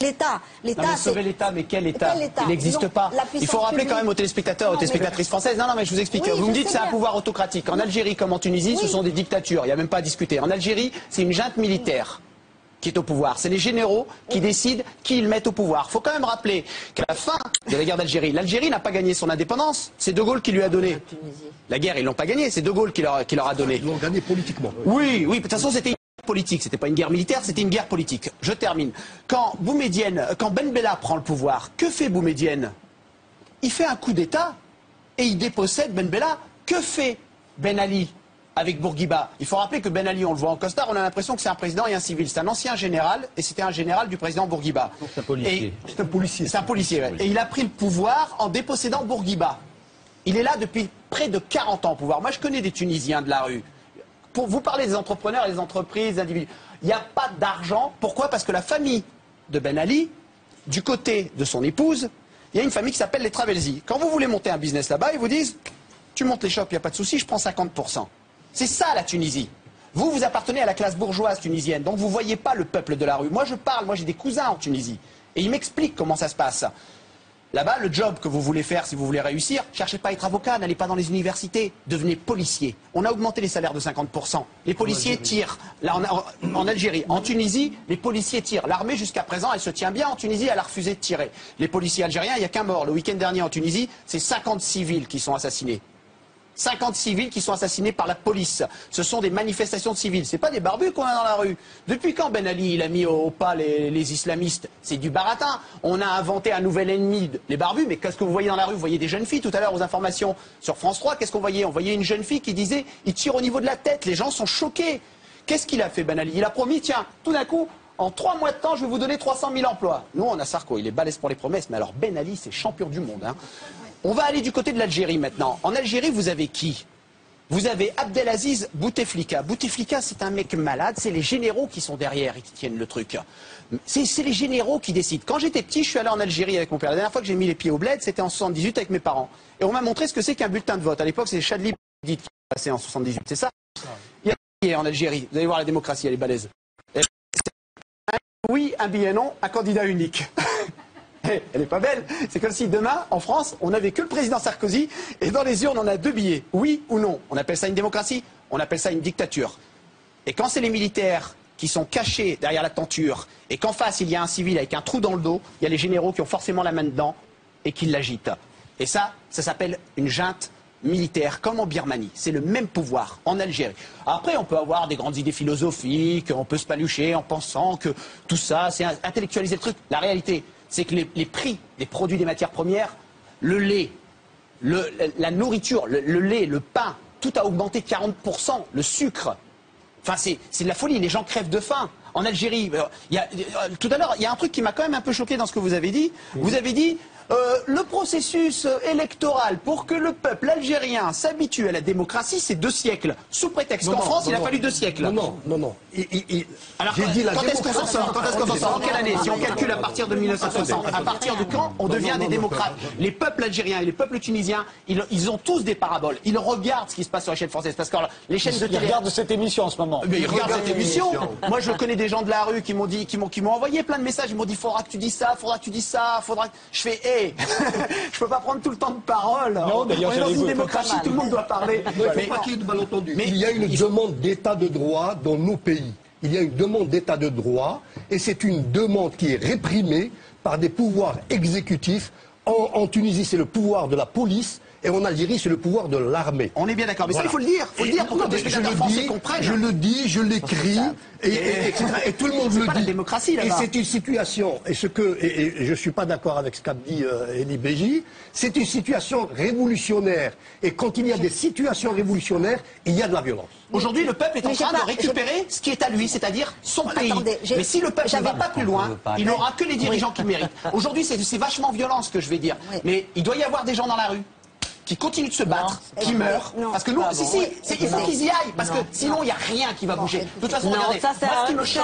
l'État. L'État, sauver l'État, mais quel État? Il n'existe pas. Il faut rappeler quand même aux téléspectateurs, aux téléspectatrices françaises. Non, mais je vous explique. Oui, vous me dites que c'est un pouvoir autocratique. En Algérie comme en Tunisie, ce sont des dictatures. Il n'y a même pas à discuter. En Algérie, c'est une junte militaire qui est au pouvoir. C'est les généraux qui décident qui ils mettent au pouvoir. Il faut quand même rappeler qu'à la fin de la guerre d'Algérie, l'Algérie n'a pas gagné son indépendance. C'est De Gaulle qui lui a donné. La guerre, ils l'ont pas gagnée. C'est De Gaulle qui leur a donné. Ils l'ont gagné politiquement. Oui, de toute façon, c'était une guerre politique. C'était pas une guerre militaire, c'était une guerre politique. Je termine. Quand Ben Bella prend le pouvoir, que fait Boumedienne? Il fait un coup d'État et il dépossède Ben Bella. Que fait Ben Ali avec Bourguiba? Il faut rappeler que Ben Ali, on le voit en costard, on a l'impression que c'est un président et un civil. C'est un ancien général, et c'était un général du président Bourguiba. C'est un policier. C'est un policier. C'est un policier, ouais. Et il a pris le pouvoir en dépossédant Bourguiba. Il est là depuis près de 40 ans au pouvoir. Moi, je connais des Tunisiens de la rue. Pour vous parler des entrepreneurs et des entreprises, des individus, il n'y a pas d'argent. Pourquoi? Parce que la famille de Ben Ali, du côté de son épouse, il y a une famille qui s'appelle les Travelsi. Quand vous voulez monter un business là-bas, ils vous disent, tu montes les shops, il n'y a pas de souci, je prends 50%. C'est ça la Tunisie. Vous appartenez à la classe bourgeoise tunisienne, donc vous ne voyez pas le peuple de la rue. Moi j'ai des cousins en Tunisie, et ils m'expliquent comment ça se passe. Là-bas, le job que vous voulez faire, si vous voulez réussir, cherchez pas à être avocat, n'allez pas dans les universités, devenez policier. On a augmenté les salaires de 50%. Les policiers tirent. Là, en Algérie, en Tunisie, les policiers tirent. L'armée, jusqu'à présent, elle se tient bien. En Tunisie, elle a refusé de tirer. Les policiers algériens, il n'y a qu'un mort. Le week-end dernier en Tunisie, c'est 50 civils qui sont assassinés. 50 civils qui sont assassinés par la police. Ce sont des manifestations de civils. C'est pas des barbus qu'on a dans la rue. Depuis quand Ben Ali il a mis au pas les islamistes? C'est du baratin. On a inventé un nouvel ennemi, les barbus. Mais qu'est-ce que vous voyez dans la rue? Vous voyez des jeunes filles tout à l'heure aux informations sur France 3. Qu'est-ce qu'on voyait? On voyait une jeune fille qui disait il tire au niveau de la tête. Les gens sont choqués. Qu'est-ce qu'il a fait Ben Ali? Il a promis, tiens, tout d'un coup, en 3 mois de temps, je vais vous donner 300 000 emplois. Nous, on a Sarko, il est balèze pour les promesses. Mais alors Ben Ali, c'est champion du monde. Hein. On va aller du côté de l'Algérie maintenant. En Algérie, vous avez qui? Vous avez Abdelaziz Bouteflika. Bouteflika, c'est un mec malade. C'est les généraux qui sont derrière et qui tiennent le truc. C'est les généraux qui décident. Quand j'étais petit, je suis allé en Algérie avec mon père. La dernière fois que j'ai mis les pieds au bled, c'était en 78 avec mes parents. Et on m'a montré ce que c'est qu'un bulletin de vote. À l'époque, c'est Chadli Boudit qui est passé en 78. C'est ça? Il y a en Algérie. Vous allez voir la démocratie, elle est balèze. Un oui, un billet non, un candidat unique. Elle est pas belle. C'est comme si demain, en France, on n'avait que le président Sarkozy et dans les urnes, on a 2 billets. Oui ou non. On appelle ça une démocratie, on appelle ça une dictature. Et quand c'est les militaires qui sont cachés derrière la tenture et qu'en face, il y a un civil avec un trou dans le dos, il y a les généraux qui ont forcément la main dedans et qui l'agitent. Et ça s'appelle une junte militaire, comme en Birmanie. C'est le même pouvoir en Algérie. Après, on peut avoir des grandes idées philosophiques, on peut se palucher en pensant que tout ça, c'est intellectualiser le truc. La réalité, c'est que les prix des produits des matières premières, le lait, la nourriture, le lait, le pain, tout a augmenté 40%, le sucre. Enfin, c'est de la folie, les gens crèvent de faim. En Algérie, tout à l'heure, il y a un truc qui m'a quand même un peu choqué dans ce que vous avez dit. Vous avez dit, le processus électoral pour que le peuple algérien s'habitue à la démocratie, c'est 2 siècles. Sous prétexte qu'en France, il a fallu 2 siècles. Non. Alors, quand est-ce qu'on s'en sort? En quelle année? Si on calcule à partir de 1960, à partir de quand on devient des démocrates? Les peuples algériens et les peuples tunisiens, ils ont tous des paraboles. Ils regardent ce qui se passe sur les chaînes françaises. Parce que les chaînes de télé... Ils regardent cette émission en ce moment. Mais ils regardent cette émission. Moi, je connais des gens de la rue qui m'ont envoyé plein de messages. Ils m'ont dit, faudra que tu dises ça, faudra que tu dises ça, faudra que... Je fais, hé, je peux pas prendre tout le temps de parole. Non, on est dans une démocratie, tout le monde doit parler. Il ne faut pas qu'il y ait de malentendu. Il y a une demande d'état de droit dans nos pays. Il y a une demande d'état de droit et c'est une demande qui est réprimée par des pouvoirs exécutifs. En Tunisie, c'est le pouvoir de la police. Et en Algérie, c'est le pouvoir de l'armée. On est bien d'accord. Mais ça, il faut le dire. Il faut le dire pour que les Français comprennent. Je le dis, je l'écris, et tout le monde le dit. C'est pas la démocratie, là-bas. Et c'est une situation, et je ne suis pas d'accord avec ce qu'a dit Elie Béji, c'est une situation révolutionnaire. Et quand il y a des situations révolutionnaires, il y a de la violence. Aujourd'hui, le peuple est en train de récupérer ce qui est à lui, c'est-à-dire son pays. Mais si le peuple ne va pas plus loin, il n'aura que les dirigeants qui méritent. Aujourd'hui, c'est vachement violent ce que je vais dire. Mais il doit y avoir des gens dans la rue qui continuent de se battre, qui meurent. Parce que nous, il faut qu'ils y aillent, parce que sinon, il n'y a rien qui va bouger. De toute façon, regardez, moi, ce qui me choque,